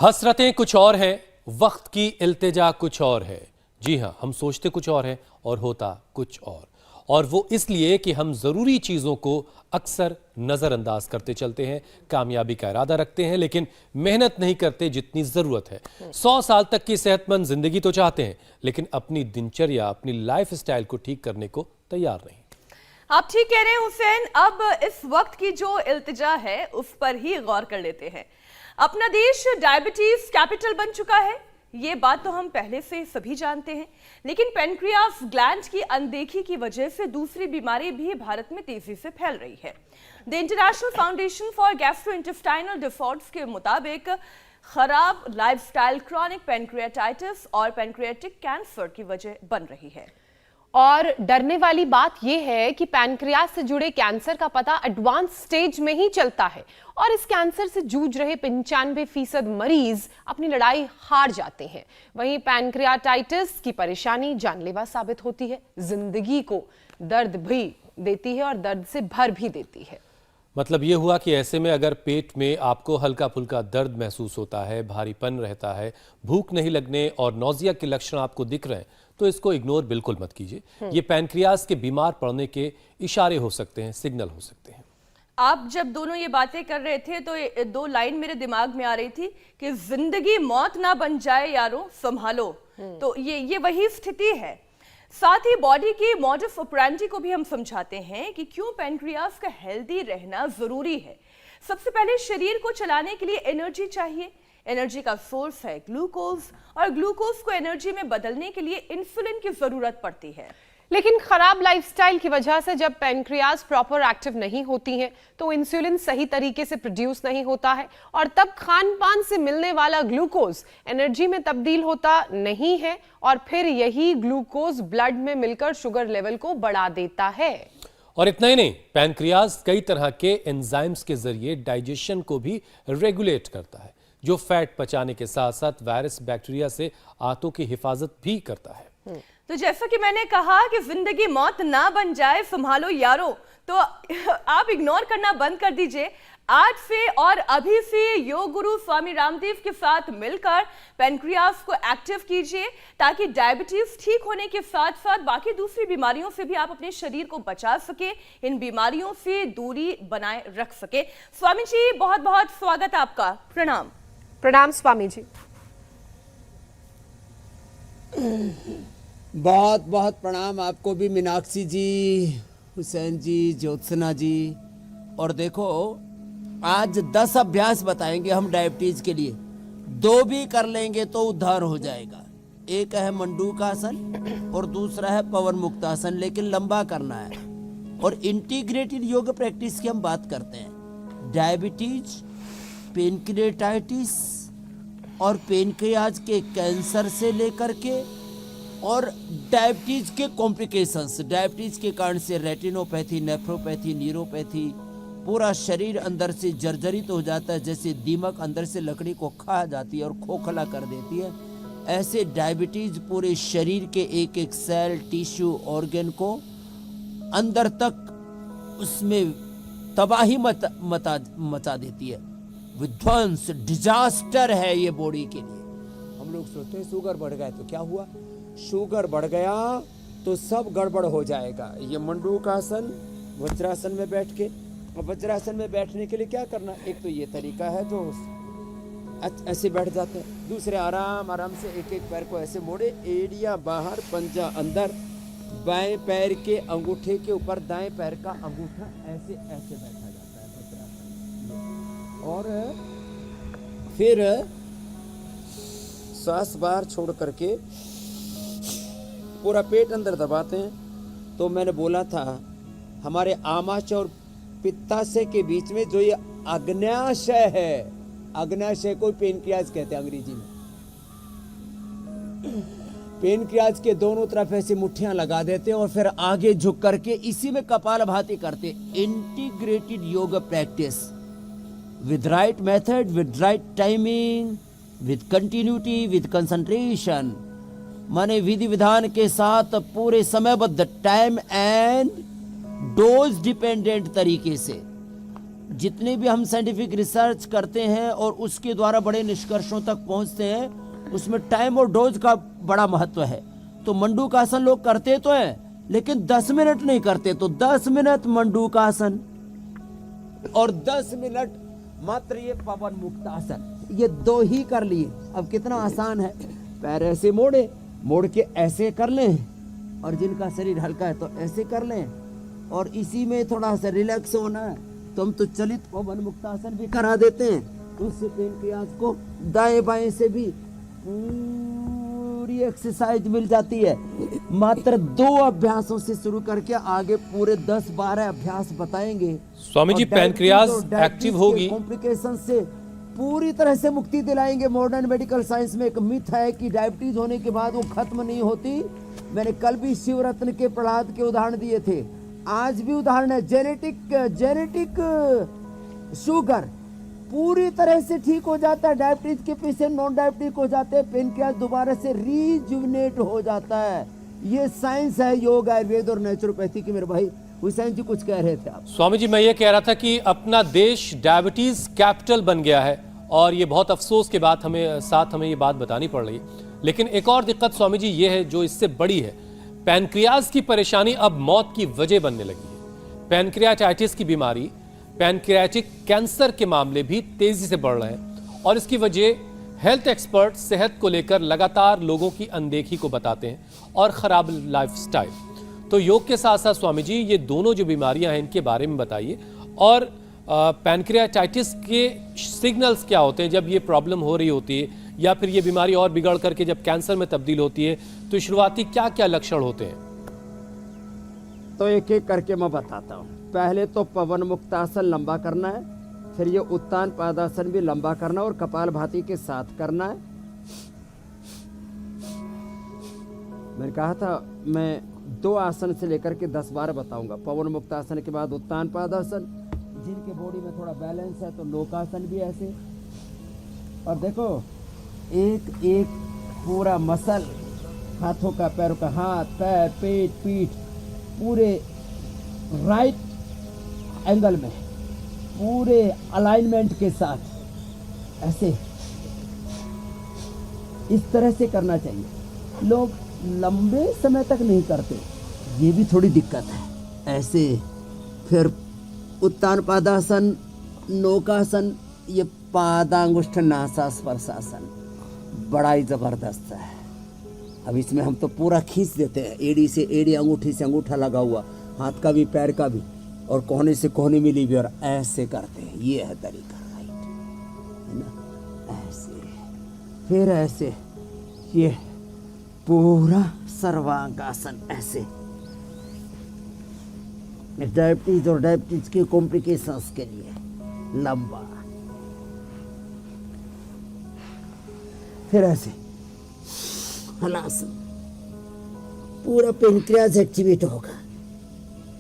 हसरतें कुछ और हैं, वक्त की इल्तिजा कुछ और है। जी हाँ, हम सोचते कुछ और है और होता कुछ और वो इसलिए कि हम जरूरी चीजों को अक्सर नजरअंदाज करते चलते हैं, कामयाबी का इरादा रखते हैं लेकिन मेहनत नहीं करते जितनी जरूरत है। 100 साल तक की सेहतमंद जिंदगी तो चाहते हैं लेकिन अपनी दिनचर्या, अपनी लाइफ स्टाइल को ठीक करने को तैयार नहीं। आप ठीक कह रहे हैं हुसैन। अब इस वक्त की जो इल्तिजा है उस पर ही गौर कर लेते हैं। अपना देश डायबिटीज कैपिटल बन चुका है, ये बात तो हम पहले से सभी जानते हैं, लेकिन पेनक्रियास ग्लैंड की अनदेखी की वजह से दूसरी बीमारी भी भारत में तेजी से फैल रही है। The international foundation for gastrointestinal disorders के मुताबिक खराब लाइफस्टाइल क्रॉनिक पेनक्रियाटाइटिस और पेनक्रियाटिक कैंसर की वजह बन रही है। और डरने वाली बात यह है कि पैनक्रियास से जुड़े कैंसर का पता एडवांस स्टेज में ही चलता है और इस कैंसर से जूझ रहे 95% मरीज अपनी लड़ाई हार जाते हैं। वहीं पैनक्रियाटाइटिस की परेशानी जानलेवा साबित होती है, जिंदगी को दर्द भी देती है और दर्द से भर भी देती है। मतलब ये हुआ कि ऐसे में अगर पेट में आपको हल्का फुल्का दर्द महसूस होता है, भारीपन रहता है, भूख नहीं लगने और नौजिया के लक्षण आपको दिख रहे हैं तो इसको इग्नोर बिल्कुल मत कीजिए। ये पैनक्रियास के बीमार पड़ने के इशारे हो सकते हैं, सिग्नल हो सकते हैं। आप जब दोनों ये बातें कर रहे थे तो दो लाइन मेरे दिमाग में आ रही थी कि जिंदगी मौत ना बन जाए यारों संभालो। तो ये वही स्थिति है। साथ ही बॉडी की मॉडस ऑपरेंडी को भी हम समझाते हैं कि क्यों पैनक्रियास का हेल्दी रहना जरूरी है। सबसे पहले शरीर को चलाने के लिए एनर्जी चाहिए। एनर्जी का सोर्स है ग्लूकोज और ग्लूकोज को एनर्जी में बदलने के लिए इंसुलिन की जरूरत पड़ती है। लेकिन खराब लाइफस्टाइल की वजह से जब पैनक्रियास प्रॉपर एक्टिव नहीं होती है तो इंसुलिन सही तरीके से प्रोड्यूस नहीं होता है और तब खान पान से मिलने वाला ग्लूकोज एनर्जी में तब्दील होता नहीं है और फिर यही ग्लूकोज ब्लड में मिलकर शुगर लेवल को बढ़ा देता है। और इतना ही नहीं, पैनक्रियास कई तरह के एंजाइम्स के जरिए डाइजेशन को भी रेगुलेट करता है जो फैट पचाने के साथ साथ वायरस बैक्टीरिया से आंतों की हिफाजत भी करता है। तो जैसा कि मैंने कहा कि जिंदगी मौत ना बन जाए संभालो यारों, तो आप इग्नोर करना बंद कर दीजिए। आज से और अभी से योग गुरु स्वामी रामदेव के साथ मिलकर पैनक्रियास को एक्टिव कीजिए ताकि डायबिटीज ठीक होने के साथ साथ बाकी दूसरी बीमारियों से भी आप अपने शरीर को बचा सके, इन बीमारियों से दूरी बनाए रख सके। स्वामी जी बहुत बहुत स्वागत आपका। प्रणाम। प्रणाम स्वामी जी। बहुत बहुत प्रणाम आपको भी मीनाक्षी जी, हुसैन जी, ज्योत्सना जी। और देखो आज 10 अभ्यास बताएंगे हम डायबिटीज के लिए, 2 भी कर लेंगे तो उद्धार हो जाएगा। एक है मंडूकासन और दूसरा है पवन मुक्तासन, लेकिन लंबा करना है। और इंटीग्रेटेड योग प्रैक्टिस की हम बात करते हैं। डायबिटीज, पेनक्रियाटाइटिस और पेनक्रियाज के कैंसर से लेकर के और डायबिटीज के कॉम्प्लिकेशंस, डायबिटीज के कारण से रेटिनोपैथी, नेफ्रोपैथी, न्यूरोपैथी, पूरा शरीर अंदर से जर्जरित हो जाता है, जैसे दीमक अंदर से लकड़ी को खा जाती है और खोखला कर देती है। ऐसे डायबिटीज पूरे शरीर के एक एक सेल, टिश्यू, ऑर्गन को अंदर तक उसमें तबाही मचा देती है। विध्वंस, डिजास्टर है ये बॉडी के लिए। हम लोग सोचते हैं शुगर बढ़ गया तो क्या हुआ, शुगर बढ़ गया तो सब गड़बड़ हो जाएगा। ये मंडूकासन, वज्रासन में बैठ के, और वज्रासन में बैठने के लिए क्या करना, एक तो ये तरीका है तो ऐसे बैठ जाते हैं, दूसरे आराम आराम से एक एक पैर को ऐसे मोड़े, एड़ियां बाहर, पंजा अंदर, बाएं पैर के अंगूठे के ऊपर दाएं पैर का अंगूठा ऐसे ऐसे बैठा जाता है वज्रासन। और फिर सांस बाहर छोड़ करके पूरा पेट अंदर दबाते हैं। तो मैंने बोला था हमारे आमाशय और पित्ताशय के बीच में जो ये अग्न्याशय है, अग्न्याशय को पेनक्रियाज कहते हैं अंग्रेजी में। पेनक्रियाज के दोनों तरफ ऐसी मुट्ठियां लगा देते हैं और फिर आगे झुक करके इसी में कपालभाति करते। Integrated yoga practice with right method, with right timing, with continuity, with concentration, माने विधि विधान के साथ पूरे समयबद्ध, टाइम एंड डोज डिपेंडेंट तरीके से जितने भी हम साइंटिफिक रिसर्च करते हैं और उसके द्वारा बड़े निष्कर्षों तक पहुंचते हैं, उसमें टाइम और डोज का बड़ा महत्व है। तो मंडूकासन लोग करते तो हैं, लेकिन 10 मिनट नहीं करते। तो 10 मिनट मंडूकासन और 10 मिनट मात्र ये पवन मुक्तासन, ये 2 ही कर लिए। अब कितना आसान है, पैर ऐसे मोड़े, मोड़ के ऐसे कर लें, और जिनका शरीर हल्का है तो ऐसे कर लें, और इसी में थोड़ा सा रिलैक्स होना है तो हम तो चलित पवन मुक्तासन भी करा देते हैं। उससे पेनक्रियास को दाएं बाएं से भी पूरी एक्सरसाइज मिल जाती है। मात्र 2 अभ्यासों से शुरू करके आगे पूरे 10-12 अभ्यास बताएंगे। स्वामी जी, और डायबिटीज पैनक्रियास और डायबिटीज एक्टिव के होगी, कॉम्प्लिकेशन से पूरी तरह से मुक्ति दिलाएंगे। मॉडर्न मेडिकल साइंस में एक मिथ है कि डायबिटीज होने के बाद वो खत्म नहीं होती। मैंने कल भी शिवरत्न के प्रहलाद के उदाहरण दिए थे, आज भी उदाहरण है। जेनेटिक शुगर पूरी तरह से ठीक हो जाता है। डायबिटीज के पेशेंट नॉन डायबिटिक हो जाते हैं, पेनक्रियास दोबारा से रीजुविनेट हो जाता है। ये साइंस है, योग, आयुर्वेद और नेचुरोपैथी की। मेरे भाई हुसैन जी कुछ कह रहे थे आप। स्वामी जी, मैं ये कह रहा था कि अपना देश डायबिटीज कैपिटल बन गया है, और ये बहुत अफसोस के बाद हमें ये बात बतानी पड़ रही है। लेकिन एक और दिक्कत स्वामी जी ये है, जो इससे बड़ी है, पैनक्रियाज की परेशानी अब मौत की वजह बनने लगी है। पैनक्रियाटाइटिस की बीमारी, पैनक्रियाटिक कैंसर के मामले भी तेजी से बढ़ रहे हैं, और इसकी वजह हेल्थ एक्सपर्ट सेहत को लेकर लगातार लोगों की अनदेखी को बताते हैं और खराब लाइफस्टाइल। तो योग के साथ साथ स्वामी जी ये दोनों जो बीमारियां हैं इनके बारे में बताइए, और पैनक्रियाटाइटिस के सिग्नल्स क्या होते हैं जब ये प्रॉब्लम हो रही होती है, या फिर ये बीमारी और बिगड़ करके जब कैंसर में तब्दील होती है, तो शुरुआती क्या क्या लक्षण होते हैं? तो एक एक करके मैं बताता हूँ। पहले तो पवन मुक्तासन लंबा करना है, फिर ये उत्तान पादासन भी लंबा करना और कपालभाति के साथ करना है। मैंने कहा था मैं 2 आसन से लेकर के 10-12 बताऊंगा। पवन मुक्तासन के बाद उत्तान पादासन, जिनके बॉडी में थोड़ा बैलेंस है तो लोकासन भी ऐसे। और देखो एक एक पूरा मसल, हाथों का, पैरों का, हाथ पैर पेट पीठ पूरे राइट एंगल में, पूरे अलाइनमेंट के साथ ऐसे इस तरह से करना चाहिए। लोग लंबे समय तक नहीं करते, ये भी थोड़ी दिक्कत है। ऐसे फिर उत्तान पादासन, नौकासन, ये पादांगुष्ठ नासास्पर्शासन बड़ा ही जबरदस्त है। अब इसमें हम तो पूरा खींच देते हैं, एड़ी से एड़ी, अंगूठी से अंगूठा लगा हुआ, हाथ का भी पैर का भी, और कोहनी से कोहनी मिली भी, और ऐसे करते हैं। ये है तरीका, राइट है ना, ऐसे फिर ऐसे, ये पूरा सर्वांगासन ऐसे। डायबिटीज और डायबिटीज के कॉम्प्लिकेशंस के लिए लंबा, फिर ऐसे हलासन, पूरा पेनक्रियाज एक्टिवेट होगा।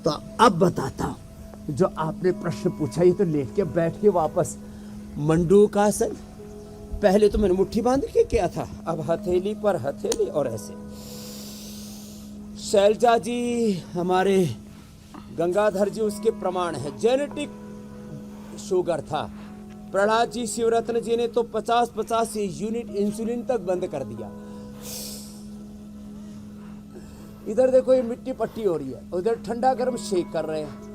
तो अब बताता हूं जो आपने प्रश्न पूछा, ये तो लेट के बैठ के वापस मंडूकासन। पहले तो मैंने मुट्ठी बांध के किया था, अब हथेली पर हथेली और ऐसे। शैलजा जी हमारे गंगाधर जी उसके प्रमाण है, जेनेटिक शुगर था। प्रहलाद जी शिवरत्न जी ने तो 50-50 यूनिट इंसुलिन तक बंद कर दिया। इधर देखो ये मिट्टी पट्टी हो रही है, उधर ठंडा गर्म शेक कर रहे हैं।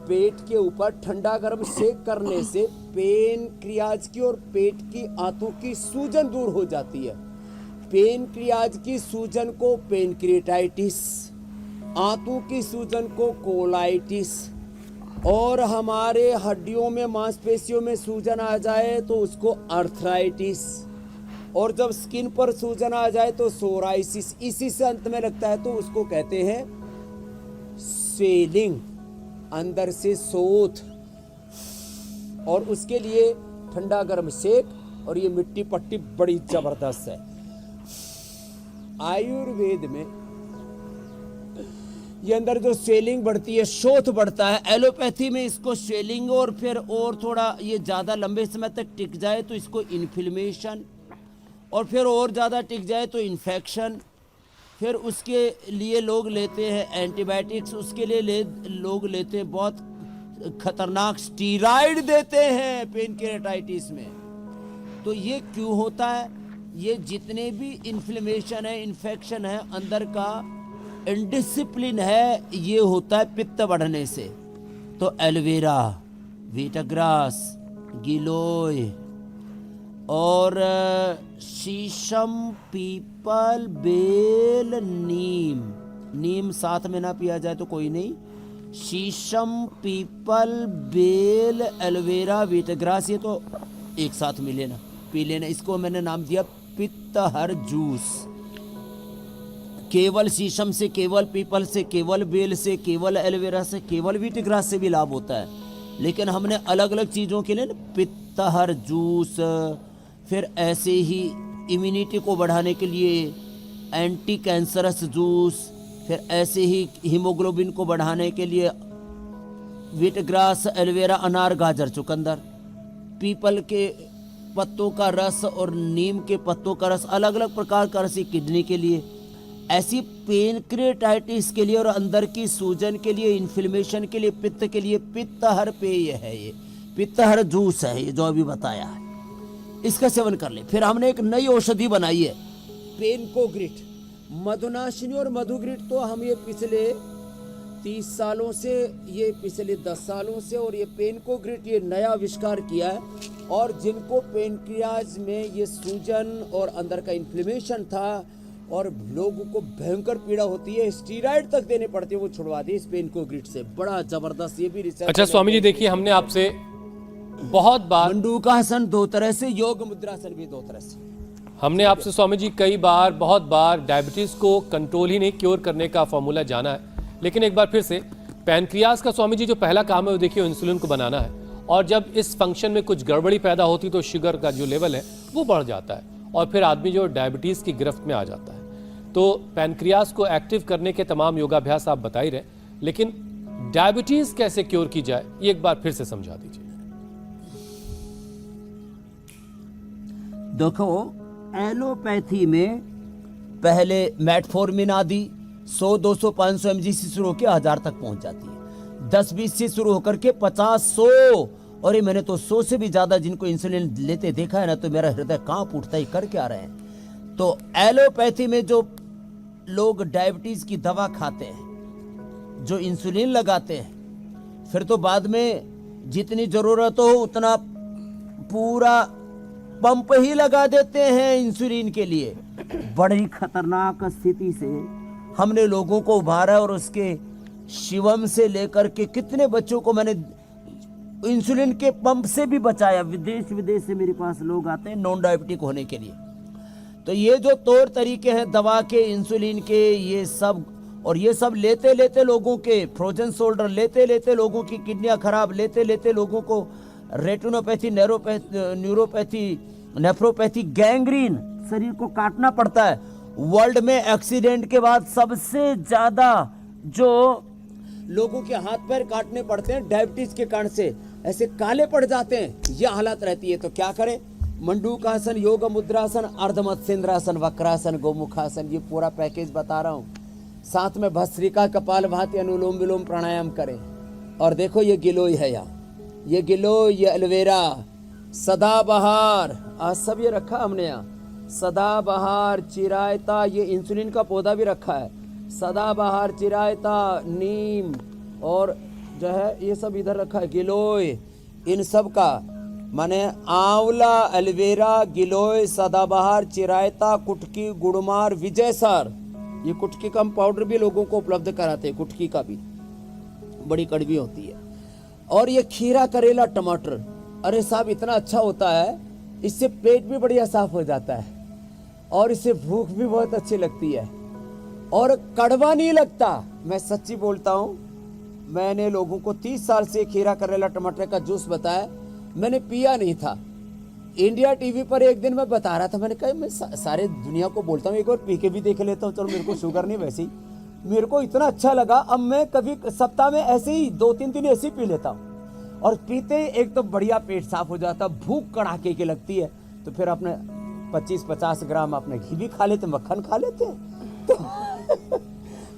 पेट के ऊपर ठंडा गर्म शेक करने से पेनक्रियाज की और पेट की आंतों की सूजन दूर हो जाती है। पेनक्रियाज की सूजन को पेनक्रियाटाइटिस, आंतों की सूजन को कोलाइटिस, और हमारे हड्डियों में मांसपेशियों में सूजन आ जाए तो उसको अर्थराइटिस, और जब स्किन पर सूजन आ जाए तो सोराइसिस, इसी से अंत में लगता है तो उसको कहते हैं स्वेलिंग, अंदर से सोथ। और उसके लिए ठंडा गर्म सेक और ये मिट्टी पट्टी बड़ी जबरदस्त है। आयुर्वेद में ये अंदर जो स्वेलिंग बढ़ती है, शोथ बढ़ता है। एलोपैथी में इसको स्वेलिंग, और फिर और थोड़ा ये ज़्यादा लंबे समय तक टिक जाए तो इसको इन्फ्लेमेशन, और फिर और ज़्यादा टिक जाए तो इन्फेक्शन। फिर उसके लिए लोग लेते हैं एंटीबायोटिक्स, उसके लिए लोग लेते हैं बहुत खतरनाक स्टीरॉइड देते हैं पेनक्रियाटाइटिस में। तो ये क्यों होता है? ये जितने भी इन्फ्लेमेशन है, इन्फेक्शन है, अंदर का इनडिसिप्लिन है, ये होता है पित्त बढ़ने से। तो एलोवेरा, वीटाग्रास, गिलोय और शीशम, पीपल, बेल, नीम साथ में ना पिया जाए तो कोई नहीं। शीशम, पीपल, बेल, एलोवेरा, वीटाग्रास, ये तो एक साथ मिले ना, पी लेना। इसको मैंने नाम दिया पित्तहर जूस। केवल शीशम से, केवल पीपल से, केवल बेल से, केवल एलोवेरा से, केवल वीटाग्रास से भी लाभ होता है, लेकिन हमने अलग अलग चीज़ों के लिए ना पित्तहर जूस, फिर ऐसे ही इम्यूनिटी को बढ़ाने के लिए एंटी कैंसरस जूस, फिर ऐसे ही हीमोग्लोबिन को बढ़ाने के लिए वीटाग्रास, एलोवेरा, अनार, गाजर, चुकंदर, पीपल के पत्तों का रस और नीम के पत्तों का रस, अलग अलग प्रकार का रस किडनी के लिए, ऐसी पेनक्रियाटाइटिस के लिए और अंदर की सूजन के लिए, इन्फ्लेमेशन के लिए, पित्त के लिए पित्तहर पेय है। ये पित्तहर जूस है, ये जो अभी बताया है, इसका सेवन कर ले। फिर हमने एक नई औषधि बनाई है, पेनकोग्रिट, मधुनाशिनी और मधुग्रिट। तो हम ये पिछले 30 सालों से, ये पिछले 10 सालों से, और ये पेनकोग्रिट ये नया आविष्कार किया है। और जिनको पेनक्रियाज में ये सूजन और अंदर का इन्फ्लेमेशन था और लोगों को भयंकर पीड़ा होती है, स्टीरॉइड तक देने पड़ते हैं, वो छुड़वा दी इस पेनकोग्रिट से। बड़ा जबरदस्त, ये भी रिसर्च। अच्छा स्वामी जी, देखिए हमने आपसे बहुत बार मंडूकासन 2 तरह से, योग मुद्रासन भी 2 तरह से। हमने आपसे स्वामी जी कई बार, बहुत बार डायबिटीज को कंट्रोल ही नहीं, क्योर करने का फॉर्मूला जाना है, लेकिन एक बार फिर से पैनक्रियाज का स्वामी जी जो पहला काम है वो देखिए इंसुलिन को बनाना है। और जब इस फंक्शन में कुछ गड़बड़ी पैदा होती तो शुगर का जो लेवल है वो बढ़ जाता है और फिर आदमी जो डायबिटीज की गिरफ्त में आ जाता है। तो पैनक्रियाज को एक्टिव करने के तमाम योगाभ्यास आप बता ही रहे, लेकिन डायबिटीज कैसे क्योर की जाए ये एक बार फिर से समझा दीजिए। देखो, एलोपैथी में पहले मेटफॉर्मिन आदि 100, 200, 500 mg से शुरू होकर 1000 तक पहुंच जाती है। 10-20 से शुरू होकर के 50, 100, और ये मैंने तो 100 से भी ज्यादा जिनको इंसुलिन लेते देखा है ना, तो मेरा हृदय कांप उठता है, कर क्या रहे हैं। तो एलोपैथी में जो लोग डायबिटीज की दवा खाते हैं, जो इंसुलिन लगाते हैं, फिर तो बाद में जितनी जरूरत हो उतना पूरा पंप ही लगा देते हैं इंसुलिन के लिए। बड़ी खतरनाक स्थिति से हमने लोगों को उभारा और उसके शिवम से लेकर के कितने बच्चों को मैंने इंसुलिन के पंप से भी बचाया। विदेश विदेश से मेरे पास लोग आते हैं नॉन डायबिटिक होने के लिए। तो ये जो तौर तरीके हैं दवा के, इंसुलिन के, ये सब, और ये सब लेते लेते लोगों के फ्रोजन शोल्डर, लेते लेते लोगों की किडनियां खराब, लेते लेते लोगों को रेटिनोपैथी, न्यूरोपैथी, नेफ्रोपैथी, गैंग्रीन, शरीर को काटना पड़ता है। वर्ल्ड में एक्सीडेंट के बाद सबसे ज्यादा जो लोगों के हाथ पैर काटने पड़ते हैं डायबिटीज के कारण से, ऐसे काले पड़ जाते हैं, यह हालत रहती है। तो क्या करें? मंडूकासन, योग मुद्रासन, अर्धमत्स्येंद्रासन, वक्रासन, गोमुखासन, ये पूरा पैकेज बता रहा हूँ। साथ में भस्त्रिका, कपालभाति, अनुलोम विलोम, प्राणायाम करें। और देखो ये गिलोय है, यहाँ ये गिलोय, ये एलोवेरा, सदाबहार, आज सब ये रखा हमने यहाँ, सदाबहार, चिरायता, ये इंसुलिन का पौधा भी रखा है, सदाबहार, चिरायता, नीम, और जो है ये सब इधर रखा है, गिलोय, इन सब का माने आंवला, एलोवेरा, गिलोय, सदाबहार, चिरायता, कुटकी, गुड़मार, विजयसर, ये कुटकी का हम पाउडर भी लोगों को उपलब्ध कराते हैं, कुटकी का भी, बड़ी कड़वी होती है। और ये खीरा, करेला, टमाटर, अरे साहब इतना अच्छा होता है, इससे पेट भी बढ़िया साफ हो जाता है और इससे भूख भी बहुत अच्छी लगती है और कड़वा नहीं लगता। मैं सच्ची बोलता हूँ, मैंने लोगों को 30 साल से खीरा, करेला, टमाटर का जूस बताया, मैंने पिया नहीं था। इंडिया टीवी पर एक दिन मैं बता रहा था, मैंने कहा मैं सारे दुनिया को बोलता हूँ एक बार पी के भी देख लेता हूँ, चलो मेरे को शुगर नहीं, वैसे ही मेरे को इतना अच्छा लगा। अब मैं कभी सप्ताह में ऐसे ही 2-3 दिन ऐसे ही पी लेता हूँ और पीते एक तो बढ़िया पेट साफ हो जाता, भूख कड़ाके की लगती है। तो फिर अपने 25-50 ग्राम अपने घी भी खा लेते, मक्खन खा लेते हैं।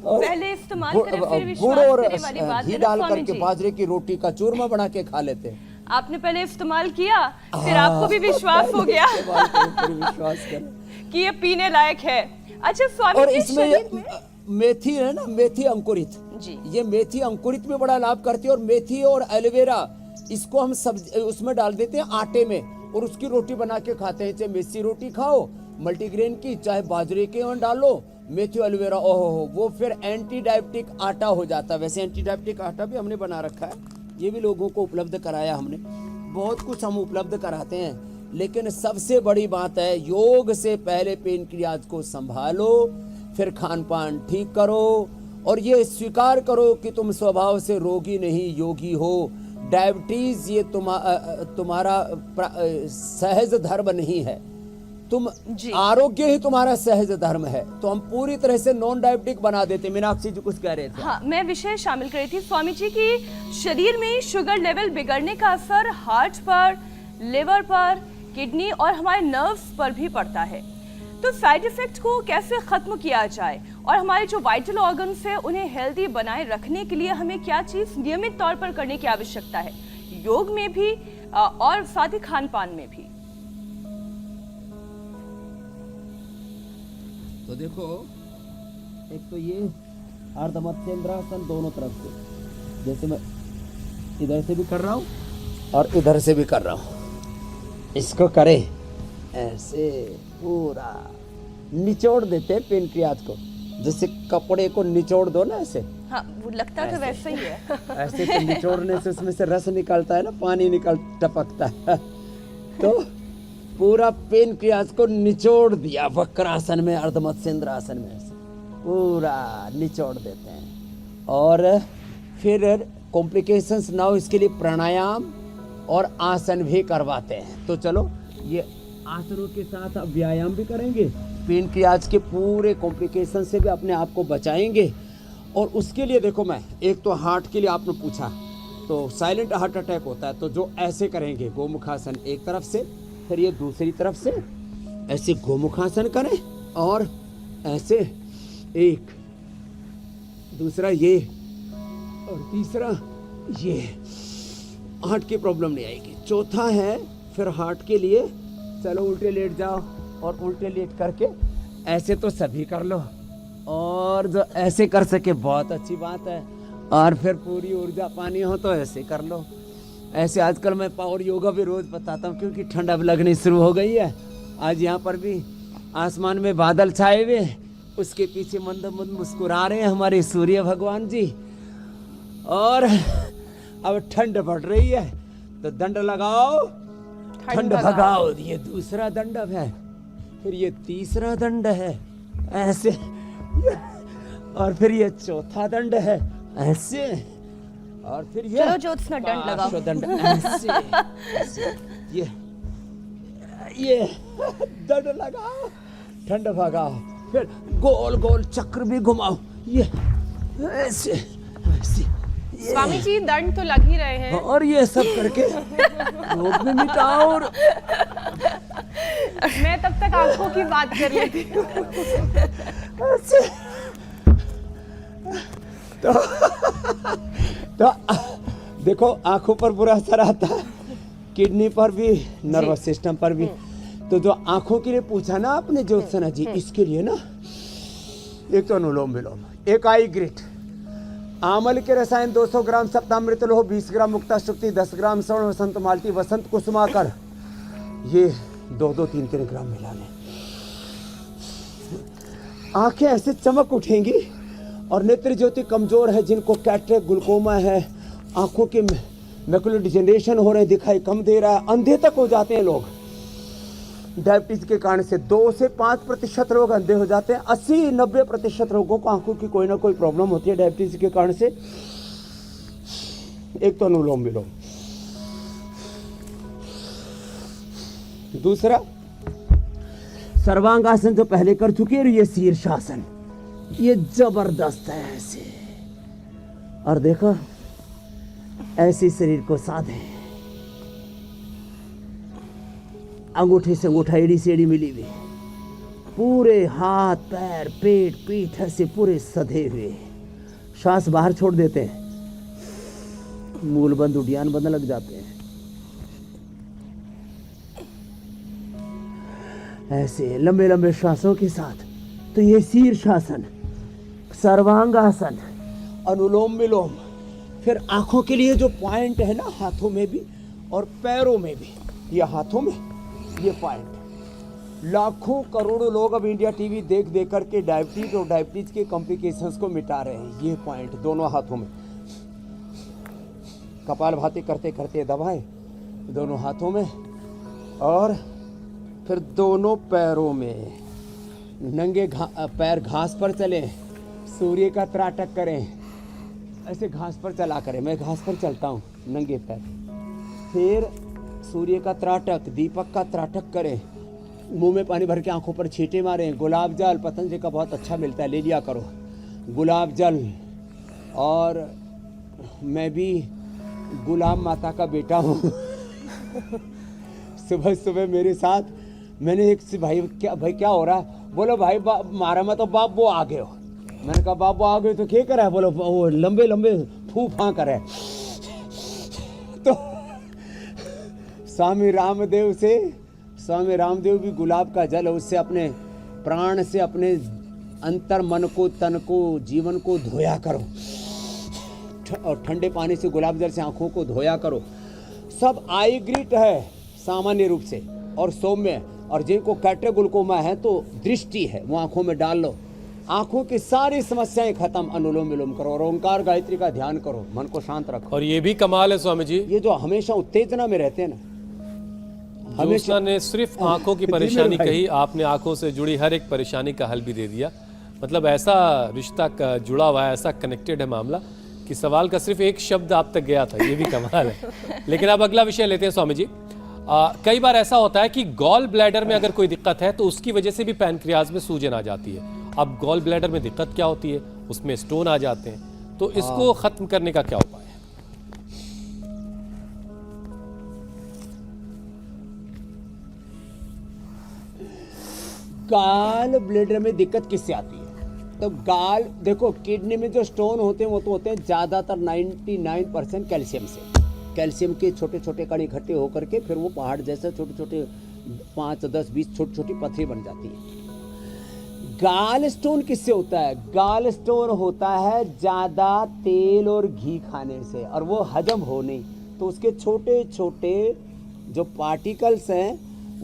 और पहले इस्तेमाल गुड़ करें फिर विश्वास गुड़ और करने वाली बात घी है ना डाल स्वामी करके जी। बाजरे की रोटी का चूरमा बना के खा लेते हैं। आपने पहले इस्तेमाल किया, फिर आपको भी विश्वास हो गया इसके बाद फिर विश्वास करें। कि ये पीने लायक है। अच्छा स्वामी और जी, इसमें शरीर में मेथी है ना, मेथी अंकुरित जी। ये मेथी अंकुरित में बड़ा लाभ करती है। और मेथी और एलोवेरा इसको हम सब उसमें डाल देते हैं आटे में और उसकी रोटी बना के खाते हैं। चाहे मेथी रोटी खाओ मल्टीग्रेन की, चाहे बाजरे के और डालो मेथी एलोवेरा, ओहो वो फिर एंटी डायबिटिक आटा हो जाता है। वैसे एंटी डायबिटिक आटा भी हमने बना रखा है, ये भी लोगों को उपलब्ध कराया हमने। बहुत कुछ हम उपलब्ध कराते हैं, लेकिन सबसे बड़ी बात है योग से पहले पेनक्रियाज को संभालो, फिर खान पान ठीक करो और ये स्वीकार करो कि तुम स्वभाव से रोगी नहीं योगी हो। डायबिटीज ये तुम्हारा सहज धर्म नहीं है, तुम जी। आरोग्य ही तुम्हारा सहज धर्म है। तो हम पूरी तरह से नॉन डायबिटिक बना देते। मीनाक्षी जी कुछ कह रहे थे। हाँ, मैं विषय शामिल कर रही थी स्वामी जी की शरीर में शुगर लेवल बिगड़ने का असर हार्ट पर, लिवर पर, किडनी और हमारे नर्व्स पर भी पड़ता है। तो साइड इफेक्ट को कैसे खत्म किया जाए और हमारे जो वाइटल ऑर्गन्स है उन्हें हेल्दी बनाए रखने के लिए हमें क्या चीज नियमित तौर पर करने की आवश्यकता है, योग में भी और साथ ही खान पान में भी। तो देखो, एक तो ये अर्धमत्स्येंद्रासन दोनों तरफ से, जैसे मैं इधर से भी कर रहा हूँ और इधर से भी कर रहा हूँ। इसको करे ऐसे पूरा निचोड़ देते हैं पेनक्रियाज को, जैसे कपड़े को निचोड़ दो ना ऐसे। हाँ, वो लगता तो वैसे ही है। ऐसे तो निचोड़ने से उसमें से रस निकलता है ना, पानी टपकता है। तो पूरा पेनक्रियाज को निचोड़ दिया वक्रासन में, अर्धमत्स्येंद्रासन में ऐसे पूरा निचोड़ देते हैं। और फिर कॉम्प्लिकेशंस ना हो इसके लिए प्राणायाम और आसन भी करवाते हैं। तो चलो ये आसनों के साथ अब व्यायाम भी करेंगे, पेनक्रियाज के पूरे कॉम्प्लिकेशन से भी अपने आप को बचाएंगे। और उसके लिए देखो, मैं एक तो हार्ट के लिए आपने पूछा, तो साइलेंट हार्ट अटैक होता है तो जो ऐसे करेंगे गोमुखासन एक तरफ से, फिर ये दूसरी तरफ से ऐसे गोमुखासन करें और ऐसे एक, दूसरा ये और तीसरा ये, हार्ट की प्रॉब्लम नहीं आएगी। चौथा है फिर हार्ट के लिए, चलो उल्टे लेट जाओ और उल्टे लेट करके ऐसे तो सभी कर लो, और जो ऐसे कर सके बहुत अच्छी बात है। और फिर पूरी ऊर्जा पानी हो तो ऐसे कर लो। ऐसे आजकल मैं पावर योगा भी रोज बताता हूँ, क्योंकि ठंड अब लगनी शुरू हो गई है। आज यहाँ पर भी आसमान में बादल छाए हुए, उसके पीछे मंद मंद मुस्कुरा रहे हैं हमारे सूर्य भगवान जी। और अब ठंड बढ़ रही है तो दंड लगाओ, ठंड भगाओ। ये दूसरा दंडव है, फिर ये तीसरा दंड है ऐसे, और फिर ये चौथा दंड है ऐसे, और फिर ये चलो ज्योत्सना दंड लगाओ। पांचवा दंड ऐसे, ऐसे ये दंड लगाओ, ठंड भगाओ। फिर गोल गोल चक्र भी घुमाओ, ये ऐसे ऐसे। स्वामी जी दंड तो लग ही रहे हैं। और ये सब करके रोग भी मिटाओ। और मैं तब तक आंखों की बात कर लेती हूँ। तो देखो, आंखों पर बुरा असर आता है, किडनी पर भी, नर्वस सिस्टम पर भी। तो जो आंखों के लिए पूछा ना आपने ज्योत्सना जी, इसके लिए ना एक तो अनुलोम विलोम, एक आई ग्रिट, आमल के रसायन 200 ग्राम सप्तामृत लोह, 20 ग्राम मुक्ता शुक्ति, 10 ग्राम स्वर्ण वसंत मालती वसंत कुसुमाकर, ये 2-2, 3-3 ग्राम मिला लें। आंखें ऐसे चमक उठेंगी। और नेत्र ज्योति कमजोर है, जिनको कैटरेक्ट, ग्लूकोमा है, आंखों के मैकुलर डिजेनरेशन हो रहे हैं, दिखाई कम दे रहा है, अंधे तक हो जाते हैं लोग डायबिटीज के कारण से। 2 से 5% लोग अंधे हो जाते हैं। 80-90% लोगों को आंखों की कोई ना कोई प्रॉब्लम होती है डायबिटीज के कारण से। एक तो अनुलोम विलोम, दूसरा सर्वांगासन जो पहले कर चुके हैं, ये शीर्षासन, ये जबरदस्त है ऐसे। और देखो ऐसे शरीर को साधे, अंगूठे से अंगूठा, एड़ी से एड़ी मिली हुई, पूरे हाथ पैर पेट पीठ ऐसे पूरे सधे हुए, सांस बाहर छोड़ देते हैं, मूल बंद उद्यान बंद लग जाते हैं। ऐसे लंबे लंबे श्वासों के साथ। तो ये शीर्षासन, सर्वांगासन, अनुलोम विलोम। फिर आंखों के लिए जो पॉइंट है ना, हाथों में भी और पैरों में भी, ये हाथों में ये पॉइंट। लाखों करोड़ों लोग अब इंडिया टीवी देख देख करके डायबिटीज और डायबिटीज के कॉम्प्लिकेशंस को मिटा रहे हैं। ये पॉइंट दोनों हाथों में। कपालभाति करते करते दबाएं दोनों हाथों में, और फिर दोनों पैरों में। नंगे पैर घास पर चलें, सूर्य का त्राटक करें, ऐसे घास पर चला करें। मैं घास पर चलता हूँ नंगे पैर। फिर सूर्य का त्राटक, दीपक का त्राटक करें। मुंह में पानी भर के आंखों पर छींटे मारें। गुलाब जल पतंजलि का बहुत अच्छा मिलता है, ले लिया करो गुलाब जल। और मैं भी गुलाब माता का बेटा हूँ। सुबह सुबह मेरे साथ मैंने एक से भाई क्या हो रहा है? बोलो भाई मारा मैं तो बाप वो आ गए हो। मैंने कहा बाप वो आ गए तो क्या कर रहा है? बोलो वो लंबे लंबे फू फां कर रहे। तो स्वामी रामदेव भी गुलाब का जल, उससे अपने प्राण से अपने अंतर मन को, तन को, जीवन को धोया करो। और ठंडे पानी से, गुलाब जल से आंखों को धोया करो। सब आई ग्रिट है सामान्य रूप से और सौम्य। और जिनको कैटेगुलकोमा है तो दृष्टि है, वो आंखों में डाल लो। आंखों की सारी समस्याएं खत्म। अनुलोम विलोम करो और ओंकार गायत्री का ध्यान करो, मन को शांत रखो। और ये भी कमाल है स्वामी जी, ये जो हमेशा उत्तेजना में रहते हैं ना, हमेशा ने सिर्फ आंखों की परेशानी कही, आपने आंखों से जुड़ी हर एक परेशानी का हल भी दे दिया। मतलब ऐसा रिश्ता का जुड़ा हुआ है, ऐसा कनेक्टेड है मामला कि सवाल का सिर्फ एक शब्द आप तक गया था। ये भी कमाल है। लेकिन अब अगला विषय लेते हैं स्वामी जी। कई बार ऐसा होता है कि गॉल ब्लैडर में अगर कोई दिक्कत है तो उसकी वजह से भी पैनक्रियाज में सूजन आ जाती है। अब गॉल ब्लैडर में दिक्कत क्या होती है? उसमें स्टोन आ जाते हैं, तो इसको खत्म करने का क्या उपाय है? गॉल ब्लैडर में दिक्कत किससे आती है? तो गाल देखो, किडनी में जो स्टोन होते हैं वो तो होते हैं ज़्यादातर 99% कैल्शियम से। कैल्शियम के छोटे छोटे कण इकट्ठे होकर के फिर वो पहाड़ जैसे छोटे छोटे 5, 10, 20 छोटी छोटी पत्थरी बन जाती है। गाल स्टोन किससे होता है? गाल स्टोन होता है ज़्यादा तेल और घी खाने से, और वो हजम हो नहीं तो उसके छोटे छोटे जो पार्टिकल्स हैं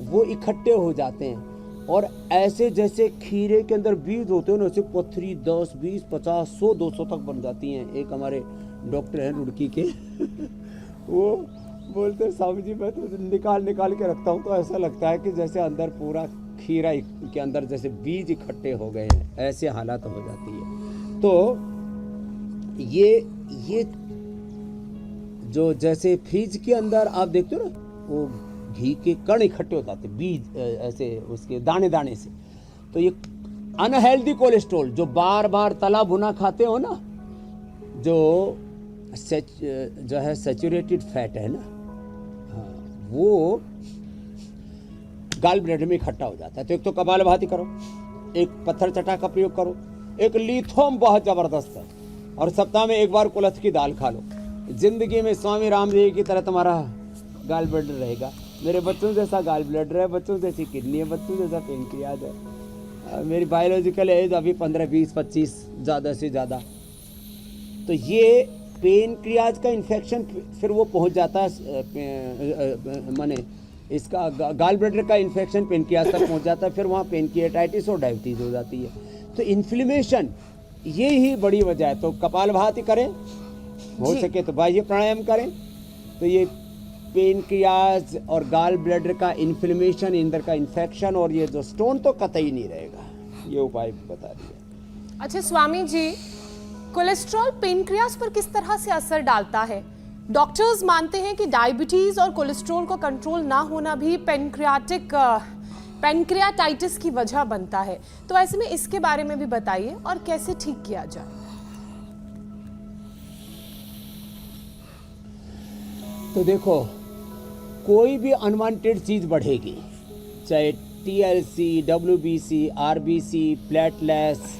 वो इकट्ठे हो जाते हैं। और ऐसे जैसे खीरे के अंदर बीज होते हैं ना, ऐसे पत्थरी 10, 20, 50, 100, 200 तक बन जाती हैं। एक हमारे डॉक्टर हैं रुड़की के वो बोलते हैं स्वामी जी मैं तो निकाल के रखता हूँ तो ऐसा लगता है कि जैसे अंदर पूरा खीरा के अंदर जैसे बीज इकट्ठे हो गए हैं, ऐसे हालात हो जाती है। तो ये जो जैसे फ्रिज के अंदर आप देखते हो ना, वो घी के कण इकट्ठे हो जाते बीज ऐसे उसके दाने दाने से। तो ये अनहेल्दी कोलेस्ट्रॉल जो बार बार तला भुना खाते हो ना, जो है सैचुरेटेड फैट है ना, हाँ, वो गाल ब्लैडर में इकट्ठा हो जाता है। तो एक तो कपालभाति करो, एक पत्थर चटा का प्रयोग करो, एक लिथोम बहुत जबरदस्त है, और सप्ताह में एक बार कुल्थ की दाल खा लो। जिंदगी में स्वामी रामदेव की तरह तुम्हारा गाल ब्लैडर रहेगा। मेरे बच्चों जैसा गाल ब्लैडर है, बच्चों जैसी किडनी है, बच्चों जैसा पेनक्रियाज है। मेरी बायोलॉजिकल एज अभी 15, 20, 25 ज़्यादा से ज़्यादा। तो ये पेनक्रियाज का इन्फेक्शन फिर वो पहुंच जाता है, माने इसका गाल ब्लैडर का इन्फेक्शन पेनक्रियाज तक पहुंच जाता है, फिर वहाँ पेनक्रियाटाइटिस और डायबिटीज़ हो जाती है। तो इन्फ्लेमेशन ये ही बड़ी वजह है। तो कपालभाति करें, हो सके तो बाह्य प्राणायाम करें, तो ये पेनक्रियाज और गाल ब्लैडर का इन्फ्लेमेशन, अंदर का इन्फेक्शन और ये जो स्टोन तो कतई नहीं रहेगा। ये उपाय बता दिया। अच्छा स्वामी जी, कोलेस्ट्रॉल पेनक्रियाज पर किस तरह से असर डालता है? डॉक्टर्स मानते हैं कि डायबिटीज और कोलेस्ट्रॉल को कंट्रोल ना होना भी पैनक्रियाटाइटिस की वजह बनता है। तो ऐसे में इसके बारे में भी बताइए और कैसे ठीक किया जाए। तो देखो, कोई भी अनवांटेड चीज़ बढ़ेगी, चाहे TLC, WBC, RBC, platelets,